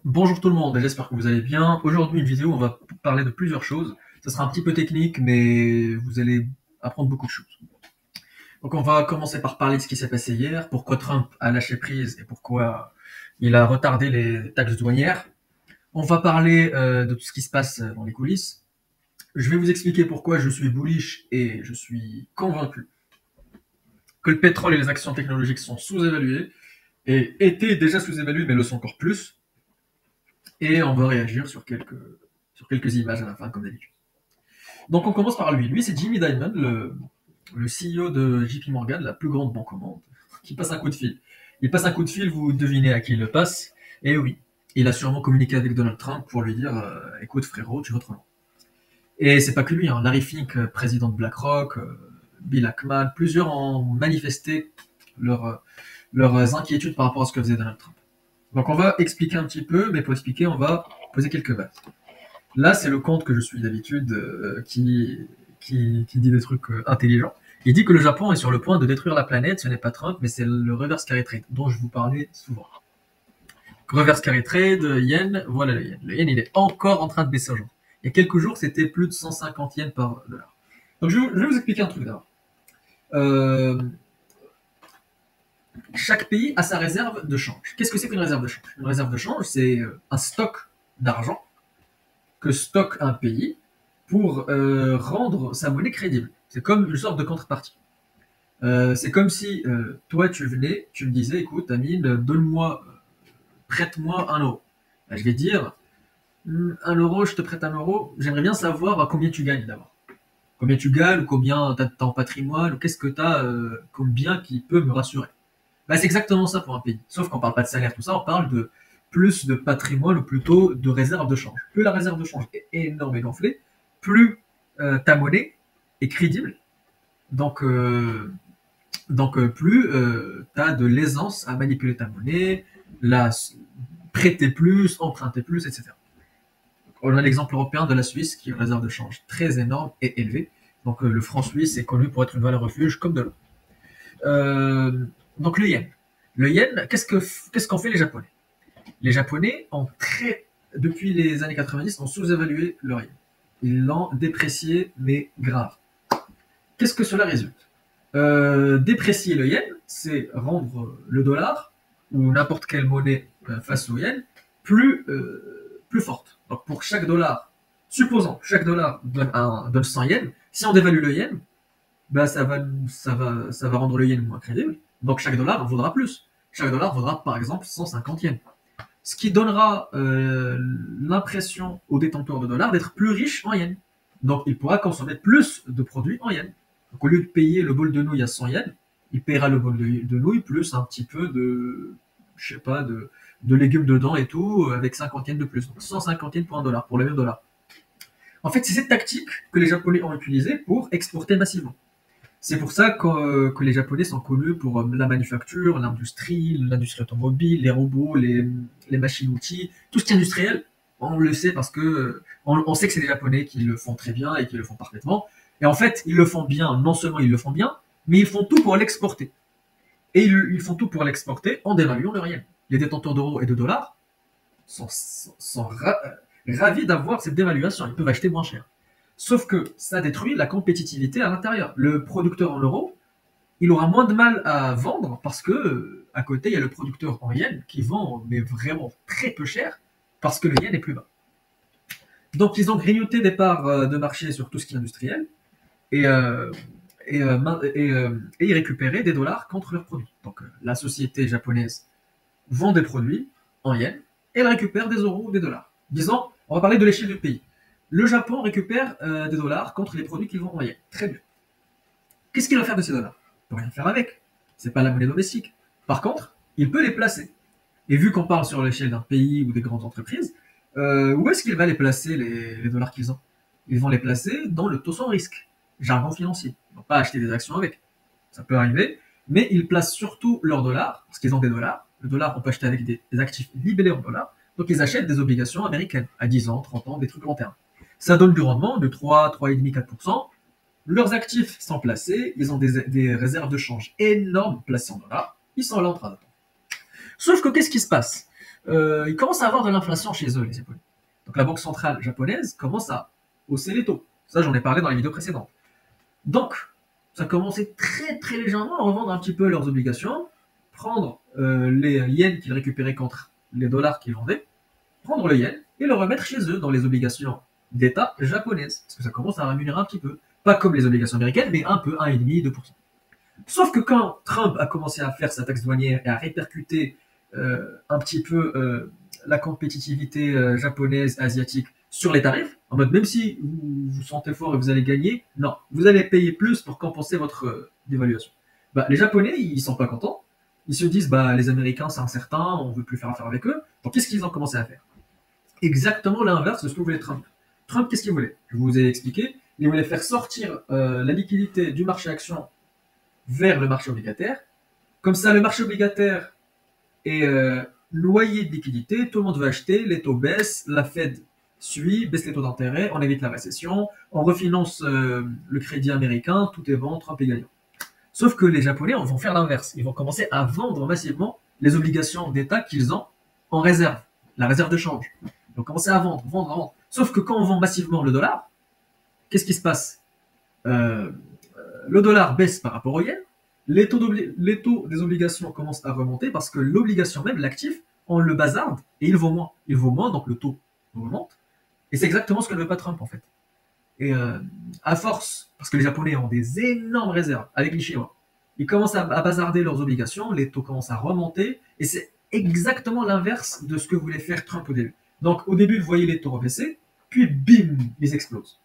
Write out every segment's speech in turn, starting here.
Bonjour tout le monde, j'espère que vous allez bien. Aujourd'hui, une vidéo, on va parler de plusieurs choses. Ça sera un petit peu technique, mais vous allez apprendre beaucoup de choses. Donc, on va commencer par parler de ce qui s'est passé hier, pourquoi Trump a lâché prise et pourquoi il a retardé les taxes douanières. On va parler de tout ce qui se passe dans les coulisses. Je vais vous expliquer pourquoi je suis bullish et je suis convaincu que le pétrole et les actions technologiques sont sous-évalués et étaient déjà sous-évalués, mais le sont encore plus. Et on va réagir sur quelques images à la fin, comme d'habitude. Donc on commence par lui. Lui, c'est Jimmy Dimon, le CEO de JP Morgan, la plus grande banque au monde, qui passe un coup de fil. Il passe un coup de fil, vous devinez à qui il le passe. Et oui, il a sûrement communiqué avec Donald Trump pour lui dire écoute frérot, tu votes non. Et c'est pas que lui, hein. Larry Fink, président de BlackRock, Bill Ackman, plusieurs ont manifesté leurs inquiétudes par rapport à ce que faisait Donald Trump. Donc on va expliquer un petit peu, mais pour expliquer, on va poser quelques bases. Là, c'est le compte que je suis d'habitude qui dit des trucs intelligents. Il dit que le Japon est sur le point de détruire la planète, ce n'est pas Trump, mais c'est le reverse carry trade, dont je vous parlais souvent. Reverse carry trade, yen, voilà le yen. Le yen, il est encore en train de baisser aujourd'hui. Il y a quelques jours, c'était plus de 150 yens par dollar. Donc je vais vous expliquer un truc d'abord. Chaque pays a sa réserve de change. Qu'est-ce que c'est qu'une réserve de change? Une réserve de change, c'est un stock d'argent que stocke un pays pour rendre sa monnaie crédible. C'est comme une sorte de contrepartie. C'est comme si toi tu venais, tu me disais, écoute Amine, donne-moi, prête-moi 1 euro. Ben, je vais dire, 1 euro, je te prête 1 euro, j'aimerais bien savoir combien tu gagnes d'abord. Combien tu gagnes, ou combien tu as en patrimoine, ou qu'est-ce que tu as comme bien qui peut me rassurer. Ben, c'est exactement ça pour un pays. Sauf qu'on ne parle pas de salaire, tout ça, on parle de plus de patrimoine ou plutôt de réserve de change. Plus la réserve de change est énorme et gonflée, plus ta monnaie est crédible. Donc plus tu as de l'aisance à manipuler ta monnaie, la prêter plus, emprunter plus, etc. On a l'exemple européen de la Suisse qui a une réserve de change très énorme et élevée. Donc le franc suisse est connu pour être une valeur refuge comme de l'or. Donc le yen. Le yen, qu'est-ce qu'ont fait les Japonais? Les Japonais depuis les années 90, ont sous-évalué leur yen. Ils l'ont déprécié, mais grave. Qu'est-ce que cela résulte? Déprécier le yen, c'est rendre le dollar, ou n'importe quelle monnaie face au yen, plus forte. Donc pour chaque dollar, supposons chaque dollar donne 100 yens, si on dévalue le yen, bah ça va rendre le yen moins crédible. Donc chaque dollar vaudra plus. Chaque dollar vaudra par exemple 150 yens. Ce qui donnera l'impression aux détenteurs de dollars d'être plus riches en yens. Donc il pourra consommer plus de produits en yens. Donc au lieu de payer le bol de nouilles à 100 yens, il paiera le bol de nouilles plus un petit peu je sais pas, de légumes dedans et tout, avec 50 yens de plus. Donc 150 yens pour $1, pour le même dollar. En fait, c'est cette tactique que les Japonais ont utilisée pour exporter massivement. C'est pour ça que les Japonais sont connus pour la manufacture, l'industrie automobile, les robots, les machines-outils, tout ce qui est industriel. On le sait parce que on sait que c'est les Japonais qui le font très bien et qui le font parfaitement. Et en fait, ils le font bien, non seulement ils le font bien, mais ils font tout pour l'exporter. Et ils font tout pour l'exporter en dévaluant le yen. Les détenteurs d'euros et de dollars sont ravis d'avoir cette dévaluation. Ils peuvent acheter moins cher. Sauf que ça détruit la compétitivité à l'intérieur. Le producteur en euros, il aura moins de mal à vendre parce que à côté, il y a le producteur en yens qui vend, mais vraiment très peu cher, parce que le yen est plus bas. Donc ils ont grignoté des parts de marché sur tout ce qui est industriel et, ils récupéraient des dollars contre leurs produits. Donc la société japonaise vend des produits en yens et elle récupère des euros ou des dollars. Disons, on va parler de l'échelle du pays. Le Japon récupère des dollars contre les produits qu'ils vont en yens. Très bien. Qu'est-ce qu'il va faire de ces dollars? Il ne peut rien faire avec. C'est pas la monnaie domestique. Par contre, il peut les placer. Et vu qu'on parle sur l'échelle d'un pays ou des grandes entreprises, où est-ce qu'il va les placer, les dollars qu'ils ont? Ils vont les placer dans le taux sans risque, jargon financier. Ils ne vont pas acheter des actions avec. Ça peut arriver, mais ils placent surtout leurs dollars, parce qu'ils ont des dollars. Le dollar, on peut acheter avec des actifs libellés en dollars. Donc ils achètent des obligations américaines à 10 ans, 30 ans, des trucs long terme. Ça donne du rendement de 3, 3,5, 4%. Leurs actifs sont placés, ils ont des réserves de change énormes placées en dollars, ils sont là en train d'attendre. Sauf que qu'est-ce qui se passe? ils commencent à avoir de l'inflation chez eux, les Japonais. Donc la banque centrale japonaise commence à hausser les taux. Ça, j'en ai parlé dans les vidéos précédentes. Donc, ça commençait très très légèrement à revendre un petit peu leurs obligations, prendre les yens qu'ils récupéraient contre les dollars qu'ils vendaient, prendre le yen et le remettre chez eux dans les obligations d'État japonaises. Parce que ça commence à rémunérer un petit peu. Pas comme les obligations américaines, mais un peu, 1,5, 2%. Sauf que quand Trump a commencé à faire sa taxe douanière et à répercuter un petit peu la compétitivité japonaise, asiatique sur les tarifs, en mode même si vous vous sentez fort et vous allez gagner, non, vous allez payer plus pour compenser votre dévaluation. Bah, les Japonais, ils sont pas contents. Ils se disent, bah, les Américains, c'est incertain, on veut plus faire affaire avec eux. Donc, qu'est-ce qu'ils ont commencé à faire? Exactement l'inverse de ce que voulait Trump. Trump, qu'est-ce qu'il voulait? Je vous ai expliqué. Il voulait faire sortir la liquidité du marché action vers le marché obligataire. Comme ça, le marché obligataire est noyé de liquidité, tout le monde veut acheter, les taux baissent, la Fed suit, baisse les taux d'intérêt, on évite la récession, on refinance le crédit américain, tout est bon, Trump est gagnant. Sauf que les Japonais vont faire l'inverse. Ils vont commencer à vendre massivement les obligations d'État qu'ils ont en réserve, la réserve de change. Ils vont commencer à vendre, vendre, vendre. Sauf que quand on vend massivement le dollar, qu'est-ce qui se passe? Le dollar baisse par rapport au yen, les taux des obligations commencent à remonter parce que l'obligation même, l'actif, on le bazarde et il vaut moins. Il vaut moins, donc le taux remonte. Et c'est exactement ce que ne veut pas Trump en fait. Et à force, parce que les Japonais ont des énormes réserves avec les Chinois, ils commencent à bazarder leurs obligations, les taux commencent à remonter, et c'est exactement l'inverse de ce que voulait faire Trump au début. Donc au début, vous voyez les taux rebaisser, puis bim, ils explosent.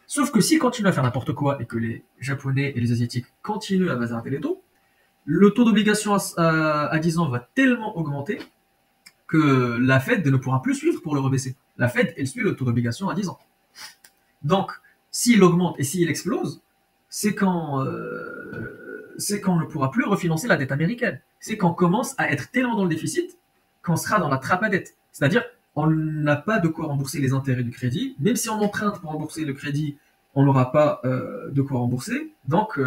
Sauf que s'ils continuent à faire n'importe quoi et que les Japonais et les Asiatiques continuent à bazarder les taux, le taux d'obligation à 10 ans va tellement augmenter que la Fed ne pourra plus suivre pour le rebaisser. La Fed, elle suit le taux d'obligation à 10 ans. Donc, s'il augmente et s'il explose, c'est quand on ne pourra plus refinancer la dette américaine. C'est qu'on commence à être tellement dans le déficit qu'on sera dans la trappe à dette. C'est-à-dire, on n'a pas de quoi rembourser les intérêts du crédit. Même si on emprunte pour rembourser le crédit, on n'aura pas de quoi rembourser. Donc,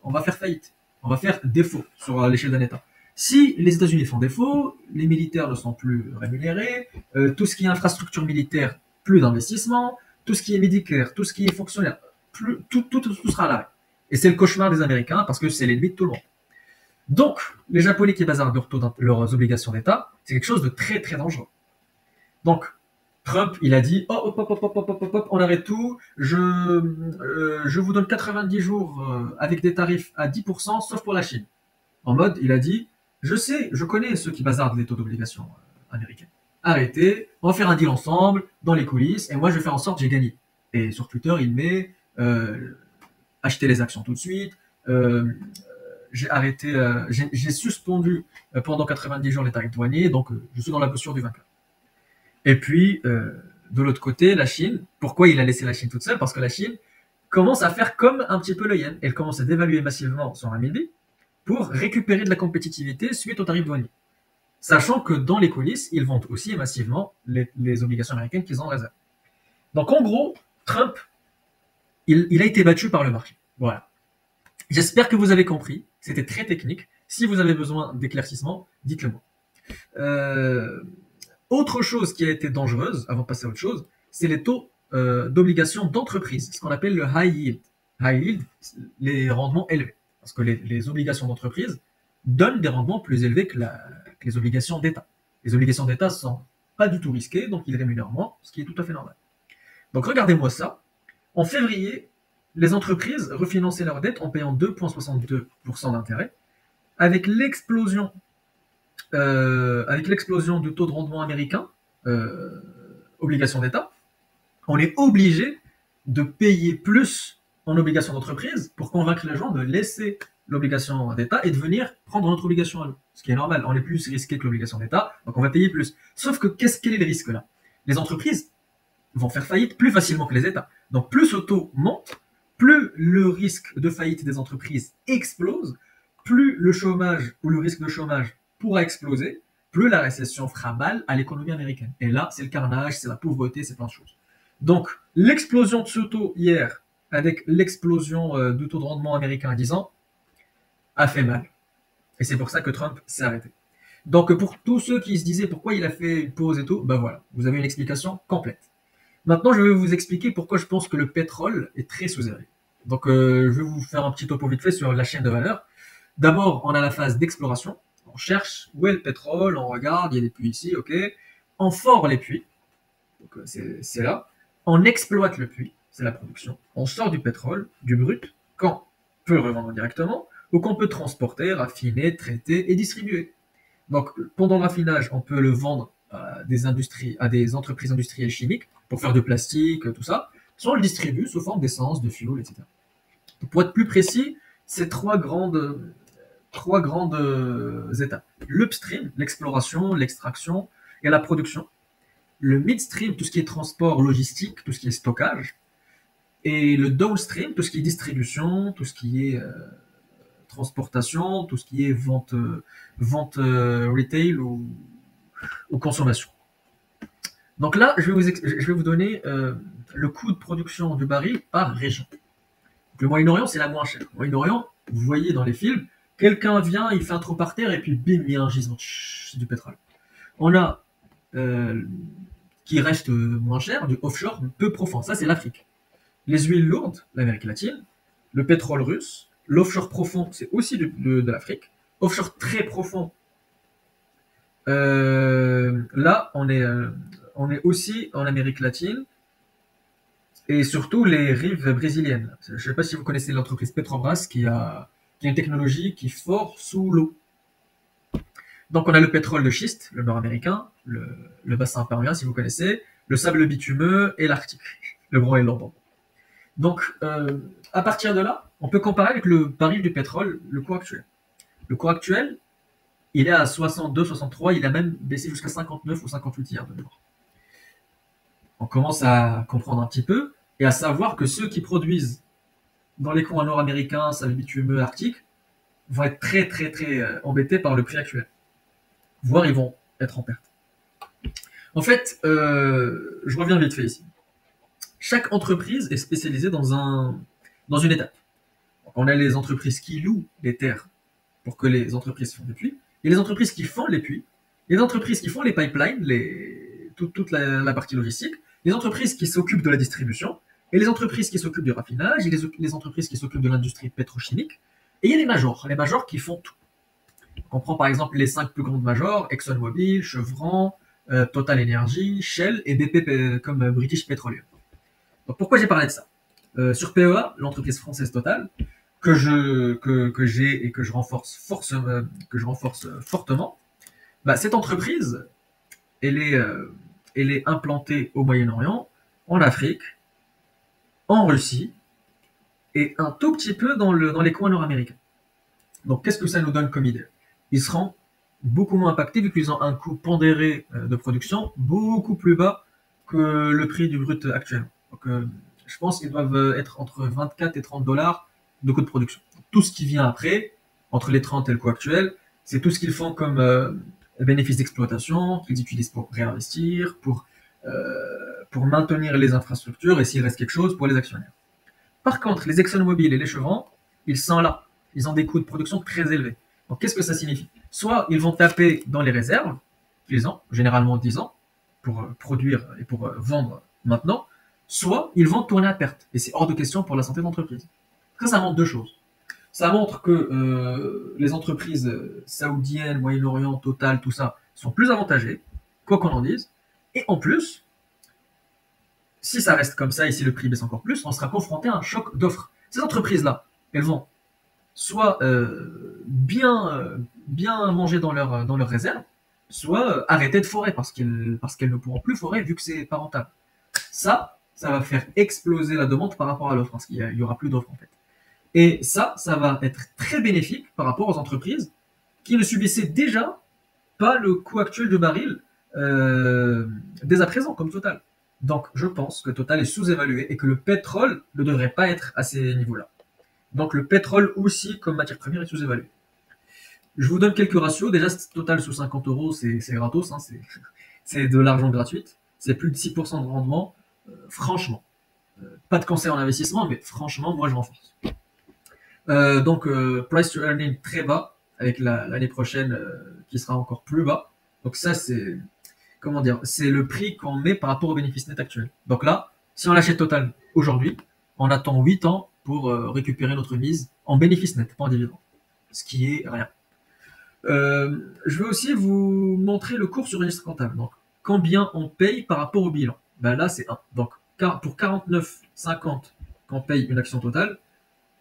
on va faire faillite. On va faire défaut sur l'échelle d'un État. Si les États-Unis font défaut, les militaires ne sont plus rémunérés, tout ce qui est infrastructure militaire, plus d'investissement, tout ce qui est médicaire, tout ce qui est fonctionnaire, tout sera à l'arrêt. Et c'est le cauchemar des Américains parce que c'est l'ennemi de tout le monde. Donc, les Japonais qui bazardent leurs obligations d'État, c'est quelque chose de très très dangereux. Donc, Trump, il a dit, oh, hop, hop, hop, hop, hop, hop, on arrête tout, je vous donne 90 jours avec des tarifs à 10%, sauf pour la Chine. En mode, il a dit, je connais ceux qui bazardent les taux d'obligation américains. Arrêtez, on va faire un deal ensemble, dans les coulisses, et moi je vais faire en sorte que j'ai gagné. Et sur Twitter, il met acheter les actions tout de suite, j'ai arrêté, j'ai suspendu pendant 90 jours les tarifs douaniers, donc je suis dans la posture du vainqueur. Et puis, de l'autre côté, la Chine, pourquoi il a laissé la Chine toute seule? Parce que la Chine commence à faire comme un petit peu le yen. Elle commence à dévaluer massivement son renminbi pour récupérer de la compétitivité suite aux tarifs douaniers. Sachant que dans les coulisses, ils vendent aussi massivement les obligations américaines qu'ils ont en réserve. Donc en gros, Trump, il a été battu par le marché. Voilà. J'espère que vous avez compris. C'était très technique. Si vous avez besoin d'éclaircissement, dites-le moi. Autre chose qui a été dangereuse, avant de passer à autre chose, c'est les taux d'obligations d'entreprise, ce qu'on appelle le high yield. High yield, les rendements élevés. Parce que les obligations d'entreprise donnent des rendements plus élevés que les obligations d'État. Les obligations d'État sont pas du tout risquées, donc ils rémunèrent moins, ce qui est tout à fait normal. Donc regardez-moi ça. En février, les entreprises refinançaient leurs dettes en payant 2,62% d'intérêt. Avec l'explosion du taux de rendement américain, obligations d'État, on est obligé de payer plus en obligations d'entreprise pour convaincre les gens de laisser l'obligation d'État et de venir prendre notre obligation à nous. Ce qui est normal, on est plus risqué que l'obligation d'État, donc on va payer plus. Sauf que quel est le risque là? Les entreprises vont faire faillite plus facilement que les États. Donc plus ce taux monte, plus le risque de faillite des entreprises explose, plus le chômage ou le risque de chômage pourra exploser, plus la récession fera mal à l'économie américaine. Et là, c'est le carnage, c'est la pauvreté, c'est plein de choses. Donc, l'explosion de ce taux hier, avec l'explosion du taux de rendement américain à 10 ans, a fait mal. Et c'est pour ça que Trump s'est arrêté. Donc pour tous ceux qui se disaient pourquoi il a fait une pause et tout, ben voilà, vous avez une explication complète. Maintenant, je vais vous expliquer pourquoi je pense que le pétrole est très sous-évalué. Donc je vais vous faire un petit topo vite fait sur la chaîne de valeur. D'abord, on a la phase d'exploration. On cherche où est le pétrole, on regarde, il y a des puits ici, ok. On fore les puits, donc c'est là. On exploite le puits, c'est la production. On sort du pétrole, du brut, qu'on peut le revendre directement, ou qu'on peut transporter, raffiner, traiter et distribuer. Donc, pendant le raffinage, on peut le vendre à des industries, à des entreprises industrielles chimiques pour faire du plastique, tout ça. Soit on le distribue sous forme d'essence, de fuel, etc. Donc, pour être plus précis, c'est trois grandes étapes. L'upstream, l'exploration, l'extraction et la production. Le midstream, tout ce qui est transport, logistique, tout ce qui est stockage. Et le downstream, tout ce qui est distribution, tout ce qui est transportation, tout ce qui est vente retail ou consommation. Donc là, je vais vous donner le coût de production du baril par région. Donc, le Moyen-Orient, c'est la moins chère. Le Moyen-Orient, vous voyez dans les films, quelqu'un vient, il fait un trou par terre et puis bim, il y a un gisement du pétrole. On a qui reste moins cher, du offshore peu profond. Ça, c'est l'Afrique. Les huiles lourdes, l'Amérique latine, le pétrole russe, l'offshore profond, c'est aussi de l'Afrique. Offshore très profond, là, on est aussi en Amérique latine et surtout les rives brésiliennes. Je ne sais pas si vous connaissez l'entreprise Petrobras qui a une technologie qui fore sous l'eau. Donc on a le pétrole de schiste, le nord-américain, le bassin permien si vous connaissez, le sable bitumeux et l'Arctique, le Groenland. Donc à partir de là, on peut comparer avec le baril du pétrole, le cours actuel. Le cours actuel, il est à 62, 63, il a même baissé jusqu'à 59 ou 58 hier de mémoire. On commence à comprendre un petit peu et à savoir que ceux qui produisent dans les coins nord-américains, sable bitumeux, arctique, vont être très très très embêtés par le prix actuel. Voire ils vont être en perte. En fait, je reviens vite fait ici. Chaque entreprise est spécialisée dans une étape. Donc, on a les entreprises qui louent les terres pour que les entreprises font des puits. Il y a les entreprises qui font les puits, les entreprises qui font les pipelines, toute la partie logistique, les entreprises qui s'occupent de la distribution, et les entreprises qui s'occupent du raffinage, et les entreprises qui s'occupent de l'industrie pétrochimique. Et il y a les majors qui font tout. On prend par exemple les 5 plus grandes majors, ExxonMobil, Chevron, Total Energy, Shell et BP comme British Petroleum. Donc pourquoi j'ai parlé de ça Sur PEA, l'entreprise française Total, que j'ai et que je renforce fortement, bah, cette entreprise, elle est implantée au Moyen-Orient, en Afrique, en Russie et un tout petit peu dans les coins nord-américains. Donc qu'est-ce que ça nous donne comme idée? Ils seront beaucoup moins impactés vu qu'ils ont un coût pondéré de production beaucoup plus bas que le prix du brut actuellement. Donc je pense qu'ils doivent être entre 24 et 30 dollars de coût de production. Tout ce qui vient après, entre les 30 et le coût actuel, c'est tout ce qu'ils font comme bénéfices d'exploitation, qu'ils utilisent pour réinvestir, pour maintenir les infrastructures et s'il reste quelque chose pour les actionnaires. Par contre, les ExxonMobil et les Chevron, ils sont là. Ils ont des coûts de production très élevés. Donc qu'est-ce que ça signifie? Soit ils vont taper dans les réserves qu'ils ont, généralement 10 ans, pour produire et pour vendre maintenant, soit ils vont tourner à perte. Et c'est hors de question pour la santé de l'entreprise. Ça montre deux choses. Ça montre que les entreprises saoudiennes, Moyen-Orient, Total, tout ça, sont plus avantagées, quoi qu'on en dise. Et en plus, si ça reste comme ça et si le prix baisse encore plus, on sera confronté à un choc d'offres. Ces entreprises-là, elles vont soit bien manger dans leur réserve, soit arrêter de forer parce qu'elles ne pourront plus forer vu que c'est pas rentable. Ça va faire exploser la demande par rapport à l'offre, parce qu'il y aura plus d'offres en fait. Et ça va être très bénéfique par rapport aux entreprises qui ne subissaient déjà pas le coût actuel du baril dès à présent, comme Total. Donc je pense que Total est sous-évalué et que le pétrole ne devrait pas être à ces niveaux-là. Donc le pétrole aussi, comme matière première, est sous-évalué. Je vous donne quelques ratios. Déjà, Total sous 50 euros, c'est gratos, hein, c'est de l'argent gratuit. C'est plus de 6% de rendement. Franchement, pas de conseil en investissement, mais franchement, moi je renforce. Donc price to earning très bas, avec l'année prochaine qui sera encore plus bas. Donc ça, c'est, comment dire, c'est le prix qu'on met par rapport au bénéfice net actuel. Donc là, si on l'achète Total aujourd'hui, on attend 8 ans pour récupérer notre mise en bénéfice net, pas en dividende. Ce qui est rien. Je vais aussi vous montrer le cours sur registre comptable. Donc, combien on paye par rapport au bilan. Ben là, c'est 1. Donc, pour 49,50 qu'on paye une action Totale,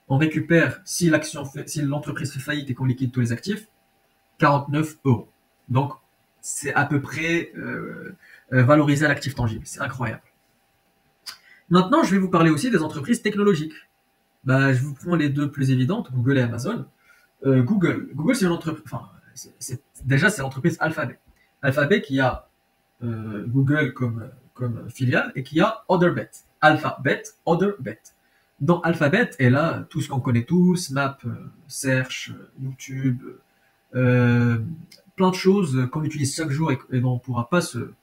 on récupère, si l'entreprise fait faillite et qu'on liquide tous les actifs, 49 euros. Donc, c'est à peu près valorisé à l'actif tangible. C'est incroyable. Maintenant, je vais vous parler aussi des entreprises technologiques. Ben, je vous prends les deux plus évidentes, Google et Amazon. Google, c'est une entreprise. Enfin, déjà, c'est l'entreprise Alphabet. Alphabet qui a Google comme filiale et qui a OtherBet. Alphabet, OtherBet. Dans Alphabet, et là, tout ce qu'on connaît tous, Map, Search, YouTube, plein de choses qu'on utilise chaque jour et dont on ne pourra pas se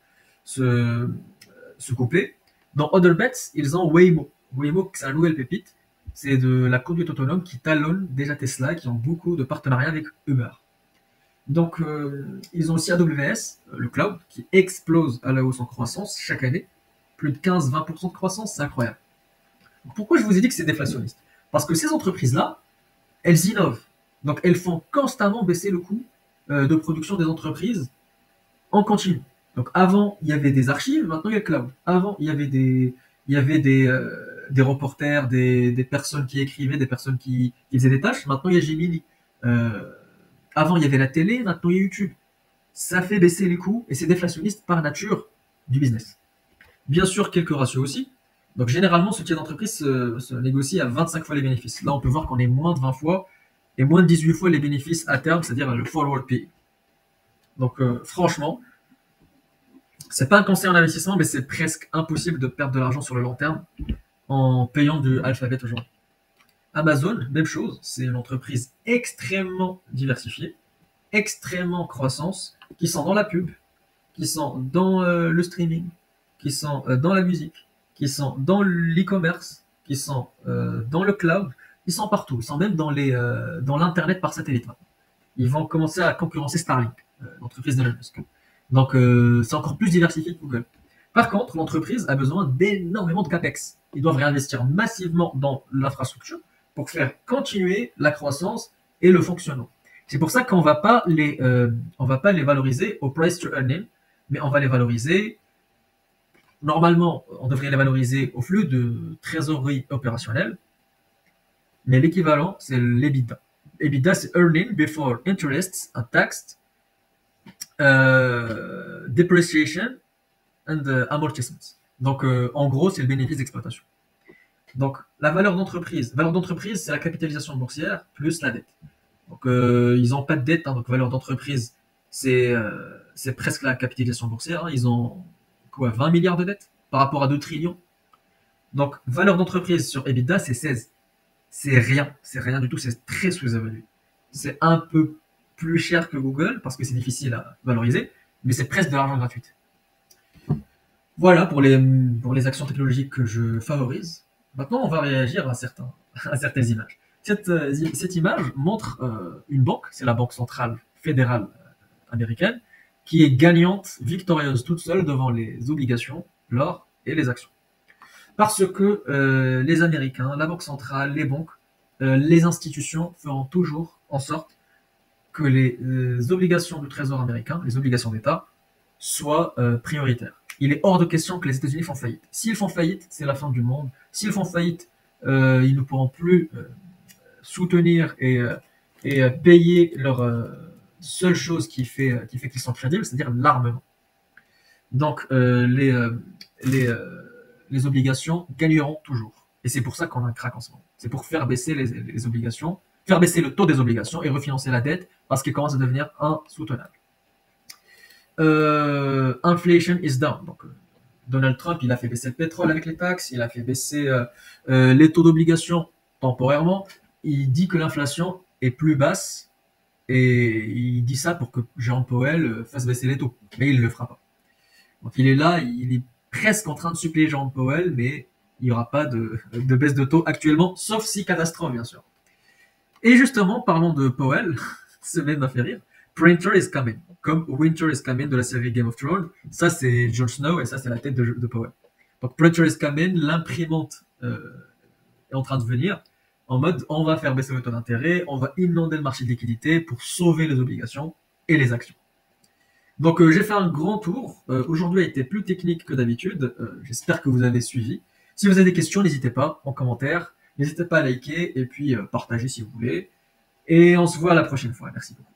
couper. Dans OtherBet, ils ont Waymo. Waymo, c'est la nouvelle pépite. C'est de la conduite autonome qui talonne déjà Tesla, qui ont beaucoup de partenariats avec Uber. Donc, ils ont aussi AWS, le cloud, qui explose à la hausse en croissance chaque année. Plus de 15-20% de croissance, c'est incroyable. Pourquoi je vous ai dit que c'est déflationniste? Parce que ces entreprises-là, elles innovent. Donc, elles font constamment baisser le coût de production des entreprises en continu. Donc, avant, il y avait des archives, maintenant, il y a le cloud. Avant, il y avait des reporters, des personnes qui écrivaient, des personnes qui faisaient des tâches. Maintenant, il y a Gemini. Avant, il y avait la télé, maintenant, il y a YouTube. Ça fait baisser les coûts et c'est déflationniste par nature du business. Bien sûr, quelques ratios aussi. Donc, généralement, ce type d'entreprise se négocie à 25 fois les bénéfices. Là, on peut voir qu'on est moins de 20 fois et moins de 18 fois les bénéfices à terme, c'est-à-dire le forward PE. Donc, franchement, c'est pas un conseil en investissement, mais c'est presque impossible de perdre de l'argent sur le long terme en payant du Alphabet aujourd'hui. Amazon, même chose, c'est une entreprise extrêmement diversifiée, extrêmement croissance, qui sont dans la pub, qui sont dans le streaming, qui sont dans la musique, qui sont dans l'e-commerce, qui sont dans le cloud, ils sont partout, ils sont même dans l'internet par satellite. Ils vont commencer à concurrencer Starlink, l'entreprise d'Elon Musk. Donc c'est encore plus diversifié que Google. Par contre, l'entreprise a besoin d'énormément de capex. Ils doivent réinvestir massivement dans l'infrastructure pour faire continuer la croissance et le fonctionnement. C'est pour ça qu'on va pas les valoriser au price to earning, mais on va les valoriser. Normalement, on devrait les valoriser au flux de trésorerie opérationnelle, mais l'équivalent, c'est l'EBITDA. EBITDA, c'est Earning Before Interest and Tax, Depreciation and Amortisements. Donc, en gros, c'est le bénéfice d'exploitation. Donc, la valeur d'entreprise, c'est la capitalisation boursière plus la dette. Donc, ils n'ont pas de dette, hein, donc valeur d'entreprise, c'est presque la capitalisation boursière. Hein, ils ont quoi, 20 milliards de dettes par rapport à 2 trillions. Donc, valeur d'entreprise sur EBITDA, c'est 16. C'est rien du tout, c'est très sous-évalué. C'est un peu plus cher que Google parce que c'est difficile à valoriser, mais c'est presque de l'argent gratuit. Voilà pour les actions technologiques que je favorise. Maintenant, on va réagir à certaines images. Cette image montre une banque, c'est la Banque centrale fédérale américaine, qui est gagnante, victorieuse toute seule devant les obligations, l'or et les actions. Parce que les Américains, la Banque centrale, les banques, les institutions feront toujours en sorte que les obligations du Trésor américain, les obligations d'État, soient prioritaires. Il est hors de question que les États-Unis font faillite. S'ils font faillite, c'est la fin du monde. S'ils font faillite, ils ne pourront plus soutenir et payer leur seule chose qui fait qu'ils sont crédibles, c'est-à-dire l'armement. Donc les obligations gagneront toujours. Et c'est pour ça qu'on a un crack en ce moment. C'est pour faire baisser les obligations, faire baisser le taux des obligations et refinancer la dette parce qu'elle commence à devenir insoutenable. Inflation is down. Donc, Donald Trump, il a fait baisser le pétrole avec les taxes, il a fait baisser les taux d'obligation temporairement. Il dit que l'inflation est plus basse et il dit ça pour que Jérôme Powell fasse baisser les taux. Mais il ne le fera pas. Donc il est là, il est presque en train de suppléer Jérôme Powell, mais il n'y aura pas de baisse de taux actuellement, sauf si catastrophe, bien sûr. Et justement, parlons de Powell. semaine m'a fait rire. Printer is coming, comme Winter is coming de la série Game of Thrones. Ça, c'est Jon Snow et ça, c'est la tête de Powell. Donc, Printer is coming, l'imprimante est en train de venir, en mode on va faire baisser le taux d'intérêt, on va inonder le marché de liquidité pour sauver les obligations et les actions. Donc j'ai fait un grand tour. Aujourd'hui a été plus technique que d'habitude. J'espère que vous avez suivi. Si vous avez des questions, n'hésitez pas en commentaire. N'hésitez pas à liker et puis partager si vous voulez. Et on se voit la prochaine fois. Merci beaucoup.